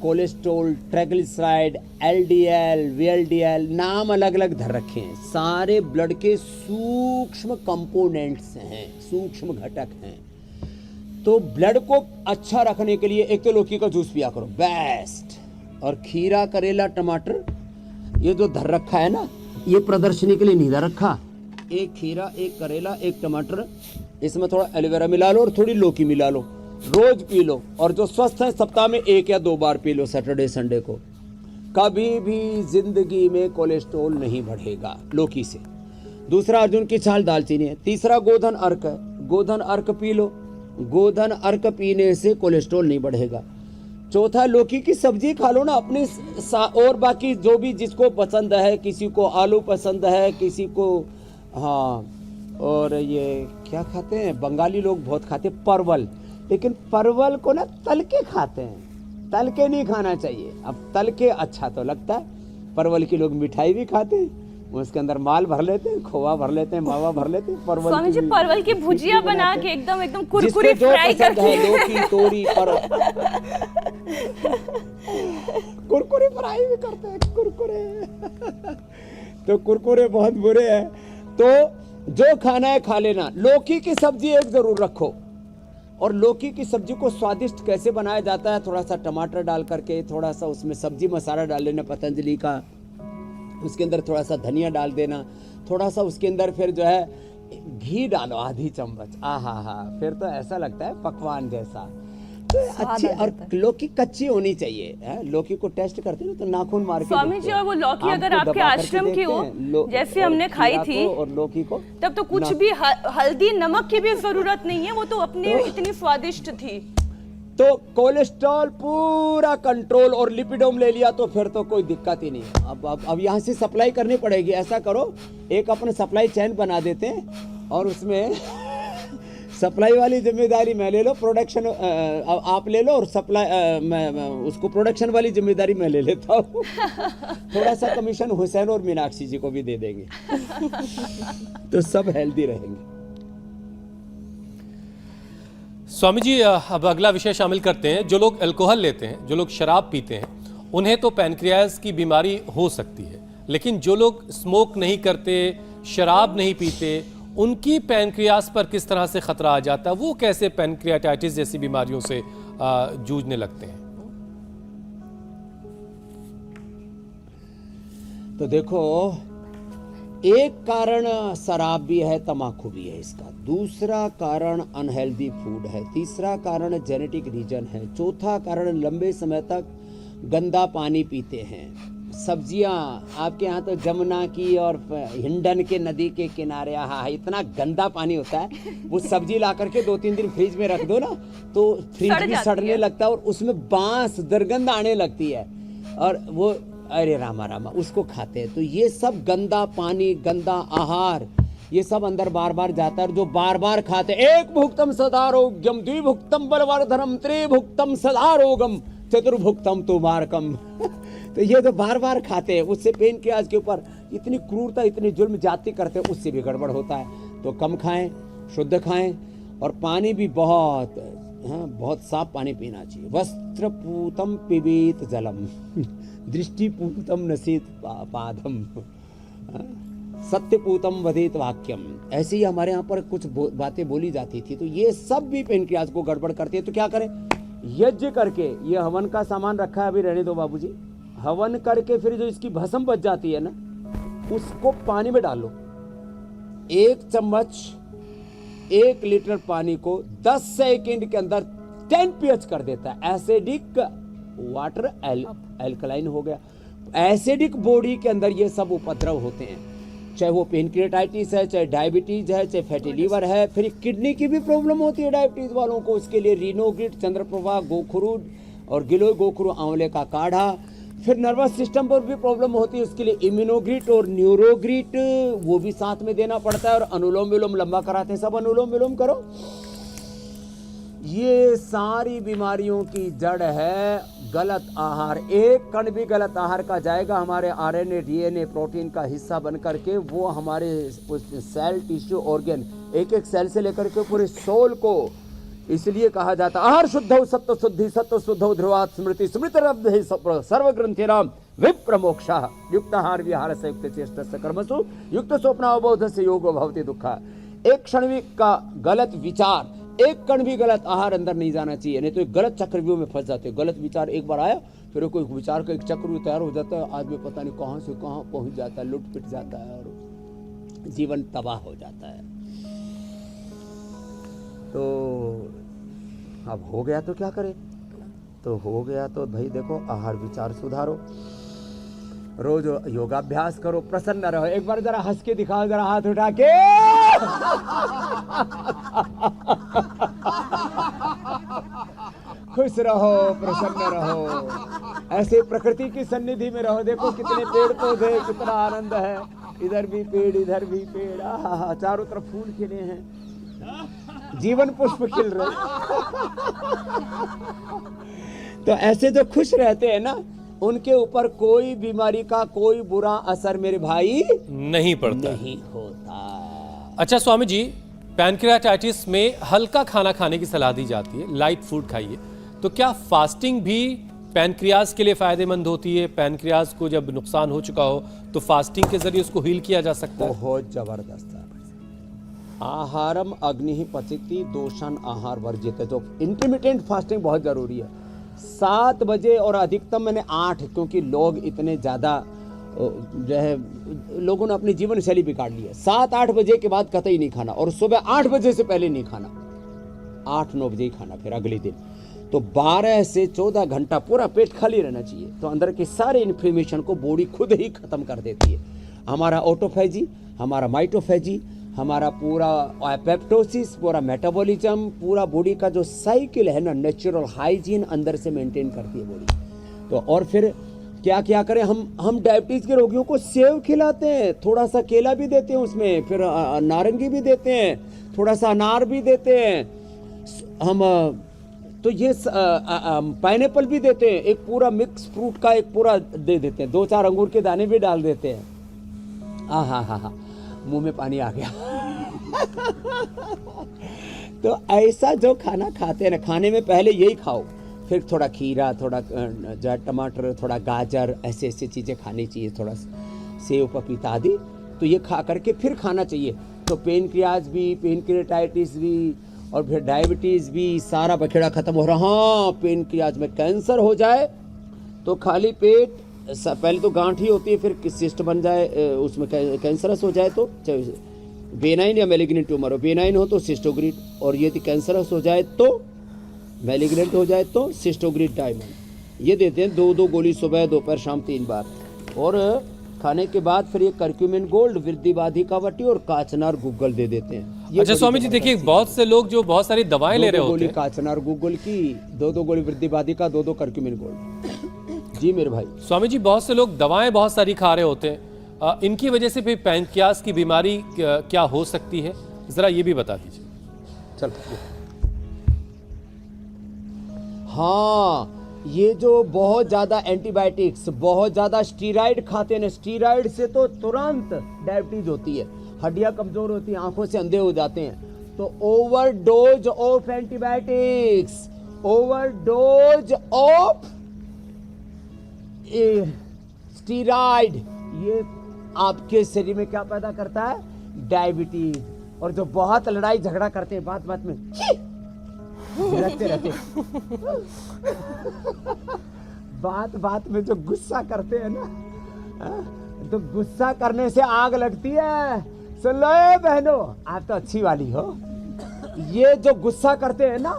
cholesterol, triglyceride, LDL, VLDL, नाम अलग अलग धर रखे हैं। सारे ब्लड के सूक्ष्म कंपोनेंट्स हैं, सूक्ष्म घटक हैं। तो ब्लड को अच्छा रखने के लिए एक तो लौकी का जूस पिया करो, बेस्ट। और खीरा, करेला, टमाटर, ये जो धर रखा है ना, ये प्रदर्शनी के लिए नहीं धर रखा। एक खीरा, एक करेला, एक टमाटर, इसमें थोड़ा एलोवेरा मिला लो और थोड़ी लौकी मिला लो, रोज पी लो। और जो स्वस्थ है सप्ताह में 1 या 2 बार पी लो, सैटरडे संडे को। कभी भी जिंदगी में कोलेस्ट्रॉल नहीं बढ़ेगा लौकी से। दूसरा अर्जुन की छाल, दालचीनी है। तीसरा गोधन अर्क है, गोधन अर्क पी लो, गोधन अर्क पीने से कोलेस्ट्रॉल नहीं बढ़ेगा। चौथा, लौकी की सब्जी खा लो ना अपनी। और बाकी जो भी जिसको पसंद है, किसी को आलू पसंद है, किसी को हाँ, और ये क्या खाते हैं बंगाली लोग बहुत खाते हैं, परवल। लेकिन परवल को ना तल के खाते हैं, तल के नहीं खाना चाहिए। अब तल के अच्छा तो लगता है, परवल की लोग मिठाई भी खाते हैं, उसके अंदर माल भर लेते हैं, खोवा भर लेते हैं, मावा भर लेते हैं। परवल स्वामी जी परवल की भुजिया बना के एकदम कुरकुरी फ्राई करके, लौकी, तोरी, कुरकुरे फ्राई भी करते हैं, कुरकुरे। तो कुरकुरे बहुत बुरे हैं। तो जो खाना है खा लेना। लौकी की सब्जी एक जरूर रखो। और लौकी की सब्जी को स्वादिष्ट कैसे बनाया जाता है, थोड़ा सा टमाटर डाल करके, थोड़ा सा उसमें सब्जी मसाला डाल लेना पतंजलि का, उसके अंदर थोड़ा सा धनिया डाल देना, थोड़ा सा उसके अंदर फिर जो है घी डालो, आधी चम्मच। आहा, फिर तो ऐसा लगता है पकवान जैसा। तो अच्छी, और लौकी कच्ची होनी चाहिए। लौकी को टेस्ट करते हैं तो नाखून मार के स्वामी जी, और वो लौकी अगर आपके आश्रम की हो, जैसे हमने खाई थी, और लौकी को तब तो कुछ भी हल्दी नमक की भी जरूरत नहीं है, वो तो अपने इतनी स्वादिष्ट थी। तो कोलेस्ट्रॉल पूरा कंट्रोल, और लिपिडोम ले लिया तो फिर तो कोई दिक्कत ही नहीं है। अब यहाँ से सप्लाई करनी पड़ेगी। ऐसा करो, एक अपने सप्लाई चेन बना देते हैं और उसमें सप्लाई वाली जिम्मेदारी मैं ले लो, प्रोडक्शन आप ले लो, और सप्लाई मैं उसको प्रोडक्शन वाली जिम्मेदारी मैं ले लेता हूँ। थोड़ा सा कमीशन हुसैन और मीनाक्षी जी को भी दे देंगे। तो सब हेल्दी रहेंगे। स्वामी जी, अब अगला विषय शामिल करते हैं। जो लोग अल्कोहल लेते हैं, जो लोग शराब पीते हैं, उन्हें तो पैनक्रियास की बीमारी हो सकती है, लेकिन जो लोग स्मोक नहीं करते, शराब नहीं पीते, उनकी पैनक्रियास पर किस तरह से खतरा आ जाता है? वो कैसे पैनक्रियाटाइटिस जैसी बीमारियों से जूझने लगते हैं? तो देखो, एक कारण शराब भी है, तम्बाकू भी है इसका। दूसरा कारण अनहेल्दी फूड है। तीसरा कारण जेनेटिक रीजन है। चौथा कारण लंबे समय तक गंदा पानी पीते हैं। सब्जियां आपके यहाँ तो जमुना की और हिंडन के नदी के किनारे, हाँ, इतना गंदा पानी होता है। वो सब्जी ला करके 2-3 दिन फ्रिज में रख दो ना, तो फ्रिज भी सड़ने लगता है और उसमें बांस दुर्गंध आने लगती है, और वो अरे रामा रामा उसको खाते हैं। तो ये सब गंदा पानी, गंदा आहार, ये सब अंदर बार बार जाता है। जो बार बार खाते, एक भुक्तम सदा रोग्यम, द्विभुक्तम बलवर्धनम, त्रिभुक्तम सदा रोगम, चतुर्भुक्तम तुमारकम। तो ये जो बार बार खाते हैं, उससे पैनक्रियास के ऊपर इतनी क्रूरता, इतनी जुल्म जाति करते हैं, उससे भी गड़बड़ होता है। तो कम खाएं, शुद्ध खाएं, और पानी भी बहुत, हाँ, बहुत साफ पानी पीना चाहिए। वस्त्र पूतम पिबेत जलम, दृष्टि पूतम नसीत पादम, सत्य पूतम वदेत वाक्यम। ऐसे ही हमारे यहाँ पर कुछ बातें बोली जाती थी। तो ये सब भी पैनक्रियास को गड़बड़ करती है। तो क्या करें? यज्ञ करके, ये हवन का सामान रखा है, अभी रहने दो बाबूजी, हवन करके फिर जो इसकी भस्म बच जाती है ना, उसको पानी में डालो। 1 चम्मच 1 लीटर पानी को 10 सेकंड के अंदर 10 pH कर देता है। एसिडिक वाटर एल्कलाइन हो गया। एसिडिक बॉडी के अंदर ये सब उपद्रव होते हैं, चाहे वो पैनक्रियाटाइटिस है, चाहे डायबिटीज है, चाहे फैटी लीवर है। फिर किडनी की भी प्रॉब्लम होती है डायबिटीज वालों को। उसके लिए रीनोग्रिड, चंद्रप्रभा, गोखरू और गिलोय गोखरू आंवले का काढ़ा। फिर नर्वस सिस्टम पर भी प्रॉब्लम होती है, उसके लिए इम्यूनोग्रिट और न्यूरोग्रिट, वो भी साथ में देना पड़ता है। और अनुलोम विलोम लंबा कराते हैं, सब अनुलोम विलोम करो। ये सारी बीमारियों की जड़ है गलत आहार। एक कण भी गलत आहार का जाएगा, हमारे आरएनए, डीएनए, प्रोटीन का हिस्सा बन करके वो हमारे सेल, टिश्यू, ऑर्गन, एक एक सेल से लेकर के पूरे सोल को इसलिए कहा जाता आहार शुद्धौ सत्व शुद्धि सत्व शुद्धौ ध्रुवात् स्मृति स्मृतिरब्धि सर्व ग्रंथिनाम विप्रमोक्षः युक्ताहार विहार से युक्त चेष्टस्य कर्मसु युक्त स्वप्नावबोध से योगो भवति दुःखः। एक क्षण भी का गलत विचार, एक कण भी गलत आहार अंदर नहीं जाना चाहिए, नहीं तो एक गलत चक्रव्यूह में फंस जाते हैं। गलत विचार एक बार आया फिर कोई विचार का एक चक्रव्यूह तैयार हो जाता है, आदमी पता नहीं कहां से कहां पहुंच जाता है, लुट पिट जाता है और जीवन तबाह हो जाता है। तो अब हो गया तो क्या करें, तो हो गया तो भाई देखो आहार विचार सुधारो, रोज योगाभ्यास करो, प्रसन्न रहो। एक बार जरा हंस के दिखाओ, जरा हाथ उठा के खुश रहो, प्रसन्न रहो, ऐसे प्रकृति की सन्निधि में रहो। देखो कितने पेड़ पौधे, कितना आनंद है, इधर भी पेड़ इधर भी पेड़, आहा चारों तरफ फूल खिले हैं, जीवन पुष्प खिल रहे। तो ऐसे जो खुश रहते हैं ना, उनके ऊपर कोई बीमारी का कोई बुरा असर मेरे भाई नहीं पड़ता, नहीं होता। अच्छा स्वामी जी, पैनक्रियाटाइटिस में हल्का खाना खाने की सलाह दी जाती है, लाइट फूड खाइए, तो क्या फास्टिंग भी पैनक्रियाज के लिए फायदेमंद होती है? पैनक्रियाज को जब नुकसान हो चुका हो तो फास्टिंग के जरिए उसको हील किया जा सकता है? बहुत जबरदस्त है। आहारम अग्नि पचति दोषण आहार वर्जित, जो इंटरमिटेंट फास्टिंग बहुत जरूरी है। 7 बजे और अधिकतम मैंने 8, क्योंकि लोग इतने ज़्यादा जो है, लोगों ने अपनी जीवन शैली बिगाड़ ली है। 7-8 बजे के बाद कतई नहीं खाना, और सुबह 8 बजे से पहले नहीं खाना, 8-9 बजे ही खाना फिर अगले दिन। तो 12 से 14 घंटा पूरा पेट खाली रहना चाहिए, तो अंदर के सारे इन्फ्लेमेशन को बॉडी खुद ही खत्म कर देती है। हमारा ऑटोफेजी, हमारा माइटोफेजी, हमारा पूरा पेप्टोसिस, पूरा मेटाबॉलिज्म, पूरा बॉडी का जो साइकिल है ना, नेचुरल हाइजीन अंदर से मेंटेन करती है बॉडी। तो और फिर क्या क्या करें, हम डायबिटीज के रोगियों को सेव खिलाते हैं, थोड़ा सा केला भी देते हैं उसमें, फिर नारंगी भी देते हैं, थोड़ा सा अनार भी देते हैं हम, तो ये पाइनएप्पल भी देते हैं, एक पूरा मिक्स फ्रूट का एक पूरा दे देते हैं, 2-4 अंगूर के दाने भी डाल देते हैं। हाँ, मुंह में पानी आ गया। तो ऐसा जो खाना खाते हैं ना, खाने में पहले यही खाओ, फिर थोड़ा खीरा, थोड़ा जो टमाटर, थोड़ा गाजर, ऐसे ऐसे चीज़ें खानी चाहिए, थोड़ा सेव पपीता आदि, तो ये खा करके फिर खाना चाहिए। तो पेनक्रियाज भी, पेनक्रियाटाइटिस भी, और फिर डायबिटीज़ भी, सारा बखेड़ा खत्म हो रहा। हाँ, पेनक्रियाज में कैंसर हो जाए तो खाली पेट, पहले तो गांठी होती है, फिर सिस्ट बन जाए, उसमें कैंसरस हो जाए तो, बेनाइन या मैलिग्नेंट ट्यूमर हो, बेनाइन हो तो सिस्टोग्रिड, और यदि कैंसरस हो जाए तो, मैलिग्नेंट हो जाए तो सिस्टोग्रिड डायमंड। ये देते हैं 2-2 गोली सुबह, दोपहर, शाम 3 बार। और खाने के बाद फिर ये कर्क्यूमिन गोल्ड, वृद्धिवादी कावटी और काचनार गूगल दे देते हैं। अच्छा स्वामी जी, देखिए बहुत से लोग जो बहुत सारी दवाएं ले रहे होते हैं, 2 गोली काचनार गूगल की, 2-2 गोली वृद्धिवादी का, 2-2 कर्क्यूमिन गोल्ड। जी मेरे भाई। स्वामी जी, बहुत से लोग दवाएं बहुत सारी खा रहे होते हैं, इनकी वजह से भी पैनक्रियाज की बीमारी क्या हो सकती है, जरा ये भी बता दीजिए। चल, हाँ, ये जो बहुत ज़्यादा एंटीबायोटिक्स, बहुत ज़्यादा स्टीराइड खाते हैं, स्टीराइड से तो तुरंत डायबिटीज होती है, हड्डियाँ कमज़ोर होती हैं, आंखों से अंधे हो जाते हैं। तो overdose of antibiotics, overdose of steroid, ये आपके शरीर में क्या पैदा करता है, डायबिटीज। और जो बहुत लड़ाई झगड़ा करते हैं, बात बात में रहते बात बात में जो गुस्सा करते हैं ना, तो गुस्सा करने से आग लगती है। सुन लो बहनों, आप तो अच्छी वाली हो, ये जो गुस्सा करते हैं ना,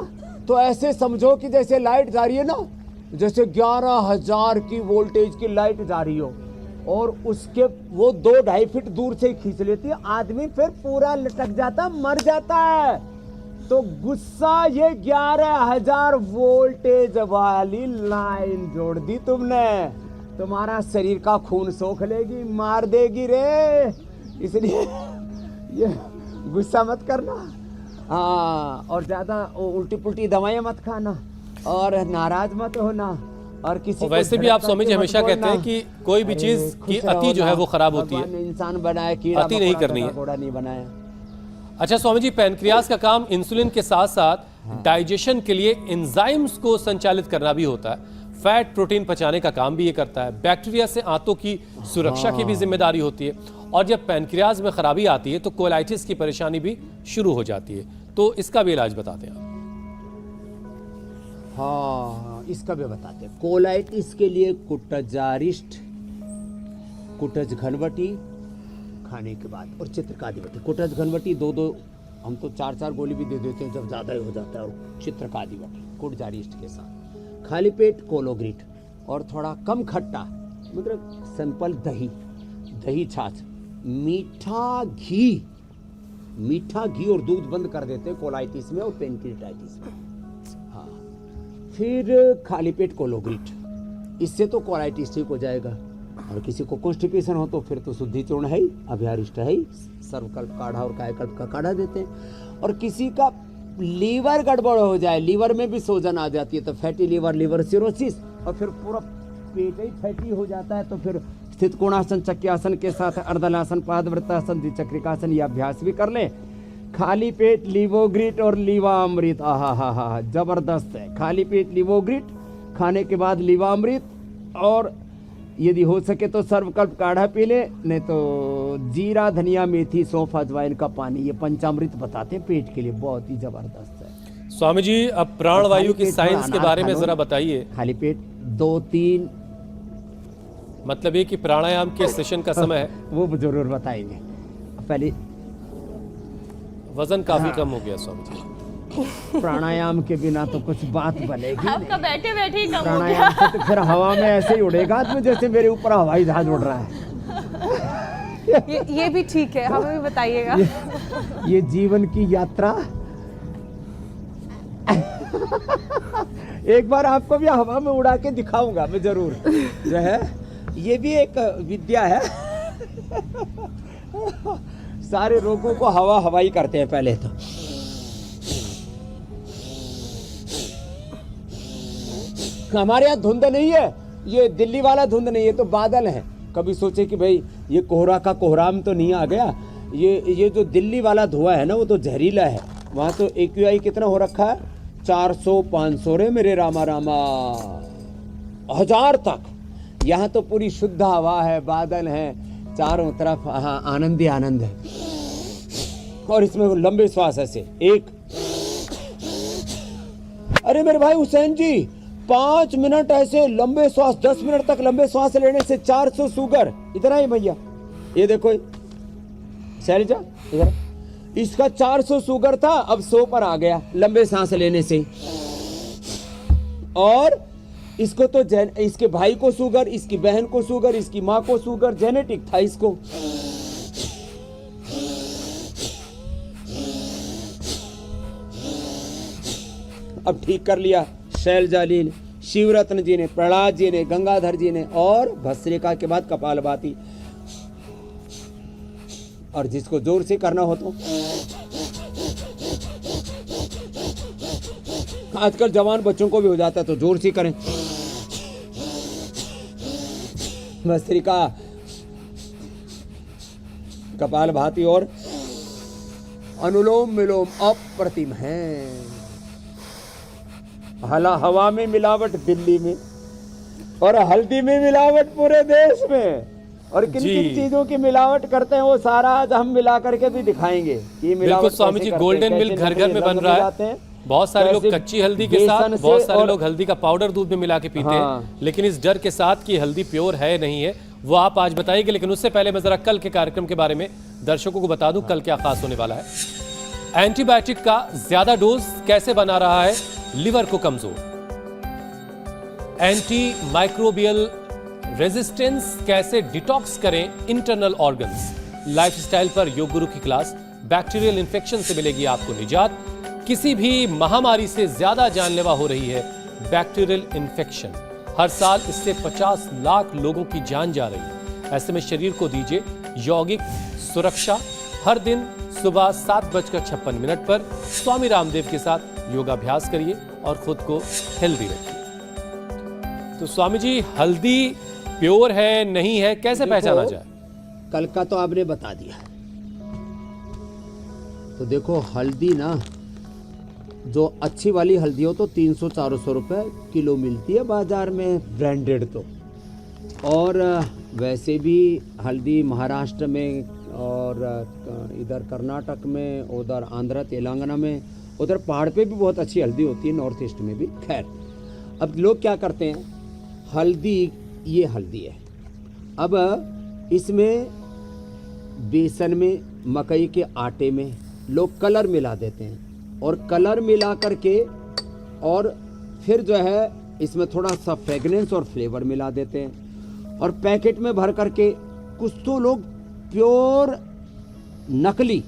तो ऐसे समझो कि जैसे लाइट जा रही है ना, जैसे 11,000 की वोल्टेज की लाइट जा रही हो, और उसके वो 2-2.5 फीट दूर से खींच लेती है, आदमी फिर पूरा लटक जाता, मर जाता है। तो गुस्सा, ये 11,000 वोल्टेज वाली लाइन जोड़ दी तुमने, तुम्हारा शरीर का खून सोख लेगी, मार देगी रे। इसलिए ये गुस्सा मत करना, हाँ, और ज्यादा उल्टी पुल्टी दवाएं मत खाना, और नाराज मत होना, और किसी और वैसे भी आप स्वामी जी हमेशा कहते हैं कि कोई भी चीज की अति जो है वो खराब होती है, इंसान बनाया, कीड़ा अति नहीं करनी है। घोड़ा नहीं बनाया। अच्छा स्वामी जी, पैनक्रियास का काम इंसुलिन के साथ साथ डाइजेशन के लिए एंजाइम्स को संचालित करना भी होता है, फैट प्रोटीन पचाने का काम भी ये करता है, बैक्टीरिया से आंतों की सुरक्षा की भी जिम्मेदारी होती है, और जब पैनक्रियास में खराबी आती है तो कोलाइटिस की परेशानी भी शुरू हो जाती है। तो इसका भी इलाज बताते हैं आप। हाँ, इसका भी बताते हैं। कोलाइटिस के लिए कुटजारिस्ट, कुटज घनवटी खाने के बाद, और चित्रकादिवटी। कुटज घनवटी 2-2, हम तो 4-4 गोली भी दे देते हैं जब ज़्यादा ही हो जाता है। और चित्रकादिवटी कुटजारिस्ट के साथ खाली पेट कोलोग्रिट, और थोड़ा कम खट्टा, मतलब सिंपल दही, दही छाछ, मीठा घी और दूध बंद कर देते हैं कोलाइटिस में और पेनक्रियाटाइटिस में। हाँ, फिर खाली पेट कोलोग्रिट, इससे तो कोलाइटिस ठीक हो जाएगा। और किसी को कॉन्स्टिपेशन हो तो फिर तो शुद्धि चूर्ण है ही, अभ्यारिष्ट है ही, सर्वकल्प काढ़ा और कायाकल्प का काढ़ा देते हैं। और किसी का लीवर गड़बड़ हो जाए, लीवर में भी सूजन आ जाती है, तो फैटी लीवर, लिवर सिरोसिस, और फिर पूरा पेट ही फैटी हो जाता है, तो फिर स्थित कोणासन, चक्रासन के साथ अर्धलासन, पादवृत्तासन, द्विचक्रिकासन, ये अभ्यास भी कर लें। खाली पेट लिवोग्रिट और लीवामृत, आहा, जबरदस्त है। खाली पेट लिवोग्रिट खाने के बाद लीवामृत, और यदि हो सके तो सर्वकल्प काढ़ा पी ले, नहीं तो जीरा, धनिया, मेथी, सौंफ, अजवाइन का पानी, ये पंचामृत बताते हैं पेट के लिए, बहुत ही जबरदस्त है। स्वामी जी, अब प्राणवायु की साइंस के बारे में जरा बताइए। खाली पेट 2-3, मतलब ये कि प्राणायाम के सेशन का समय है, वो जरूर बताएंगे। पहले वजन काफी कम हो गया स्वामी जी। प्राणायाम के बिना तो कुछ बात बनेगी आपका बैठे बैठे ही कम हो गया। प्राणायाम से तो फिर हवा में ऐसे ही उड़ेगा आदमी जैसे मेरे ऊपर हवाई जहाज उड़ रहा है। ये भी ठीक है, हमें भी बताइएगा। ये जीवन की यात्रा एक बार आपको भी हवा में उड़ा के दिखाऊंगा मैं जरूर, जो है ये भी एक विद्या है। सारे रोगों को हवाई करते हैं पहले तो। हमारे यहाँ धुंध नहीं है, ये दिल्ली वाला धुंध नहीं है, तो बादल है। कभी सोचे कि भाई ये कोहरा का कोहराम तो नहीं आ गया, ये जो दिल्ली वाला धुआं है ना, वो तो जहरीला है। वहाँ तो AQI कितना हो रखा है, 400-500 रे मेरे रामा रामा, 1000 तक। यहाँ तो पूरी शुद्ध हवा है, बादल है चारों तरफ, हाँ, आनंद ही आनंद है। और इसमें वो लंबे श्वास ऐसे, एक, अरे मेरे भाई हुसैन जी, 5 मिनट ऐसे लंबे श्वास, 10 मिनट तक लंबे श्वास लेने से 400 शुगर, इतना ही भैया। ये देखो शैलजा, इधर, इसका 400 शुगर था, अब 100 पर आ गया लंबे सांस लेने से। और इसको तो इसके भाई को शुगर, इसकी बहन को शुगर, इसकी माँ को शुगर, जेनेटिक था इसको। अब ठीक कर लिया शैलजा जी ने, शिवरत्न जी ने, प्रहलाद जी ने, गंगाधर जी ने, और भस्त्रिका के बाद कपालभाति। और जिसको जोर से करना हो तो आजकल जवान बच्चों को भी हो जाता है, तो जोर से करें। भस्त्रिका, कपालभाति और अनुलोम विलोम अप्रतिम है। हवा में मिलावट दिल्ली में, और हल्दी में मिलावट पूरे देश में, और किन किन चीजों की मिलावट करते हैं वो सारा आज हम मिला करके भी दिखाएंगे कि बिल्कुल स्वामी जी, गोल्डन मिल्क घर घर में बन रहा है। बहुत सारे लोग कच्ची हल्दी के साथ, बहुत सारे लोग हल्दी का पाउडर दूध में मिला के पीते हैं, लेकिन इस डर के साथ कि हल्दी प्योर है नहीं है, वो आप आज बताइएगा। लेकिन उससे पहले मैं जरा कल के कार्यक्रम के बारे में दर्शकों को बता दूं कल क्या खास होने वाला है। एंटीबायोटिक का ज्यादा डोज कैसे बना रहा है लिवर को कमजोर, एंटी माइक्रोबियल रेजिस्टेंस कैसे डिटॉक्स करें इंटरनल ऑर्गन्स, लाइफस्टाइल पर योग गुरु की क्लास, बैक्टीरियल इंफेक्शन से मिलेगी आपको निजात। किसी भी महामारी से ज्यादा जानलेवा हो रही है बैक्टीरियल इंफेक्शन, हर साल इससे 50 लाख लोगों की जान जा रही है। ऐसे में शरीर को दीजिए यौगिक सुरक्षा। हर दिन सुबह 7:56 पर स्वामी रामदेव के साथ योगाभ्यास करिए और खुद को हेल्दी रखिए। तो स्वामी जी, हल्दी प्योर है नहीं है कैसे पहचाना जाए? कल का तो आपने बता दिया, तो देखो हल्दी ना, जो अच्छी वाली हल्दी हो तो 300-400 रुपये किलो मिलती है बाज़ार में, ब्रांडेड तो। और वैसे भी हल्दी महाराष्ट्र में और इधर कर्नाटक में, उधर आंध्र तेलंगाना में, उधर पहाड़ पे भी बहुत अच्छी हल्दी होती है, नॉर्थ ईस्ट में भी। खैर, अब लोग क्या करते हैं, हल्दी, ये हल्दी है, अब इसमें बेसन में, मकई के आटे में लोग कलर मिला देते हैं, और कलर मिला करके और फिर जो है इसमें थोड़ा सा फ्रेगनेंस और फ्लेवर मिला देते हैं, और पैकेट में भर करके कुछ तो लोग प्योर नकली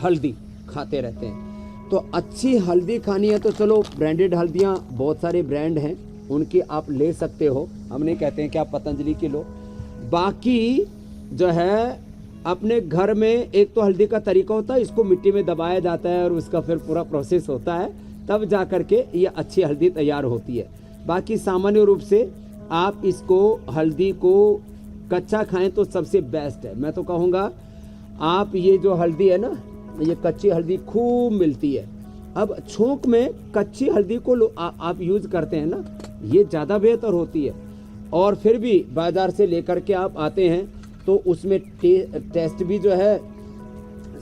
हल्दी खाते रहते हैं। तो अच्छी हल्दी खानी है तो चलो, ब्रांडेड हल्दियाँ बहुत सारे ब्रांड हैं, उनकी आप ले सकते हो। हम नहीं कहते हैं कि आप पतंजलि की लो। बाकी जो है अपने घर में एक तो हल्दी का तरीका होता है, इसको मिट्टी में दबाया जाता है और उसका फिर पूरा प्रोसेस होता है, तब जा करके ये अच्छी हल्दी तैयार होती है। बाकी सामान्य रूप से आप इसको, हल्दी को कच्चा खाएं तो सबसे बेस्ट है। मैं तो कहूँगा आप ये जो हल्दी है ना, ये कच्ची हल्दी खूब मिलती है। अब छोंक में कच्ची हल्दी को आप यूज़ करते हैं ना, ये ज़्यादा बेहतर होती है। और फिर भी बाज़ार से लेकर के आप आते हैं तो उसमें टेस्ट भी जो है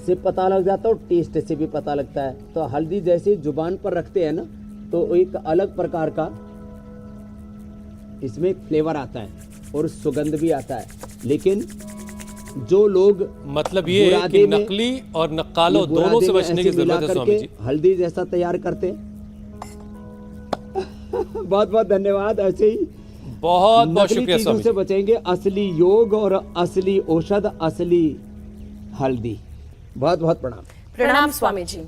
से पता लग जाता है और टेस्ट से भी पता लगता है। तो हल्दी जैसे जुबान पर रखते हैं ना, तो एक अलग प्रकार का इसमें एक फ्लेवर आता है और सुगंध भी आता है। लेकिन जो लोग मतलब ये है कि नकली और नक्कालों दोनों से बचने की जरूरत है स्वामी जी। हल्दी जैसा तैयार करते हैं। बहुत बहुत धन्यवाद। ऐसे ही बहुत बहुत नकली शुक्रिया चीजों स्वामी से जी। बचेंगे, असली योग और असली औषध, असली हल्दी। बहुत बहुत प्रणाम। प्रणाम स्वामी जी।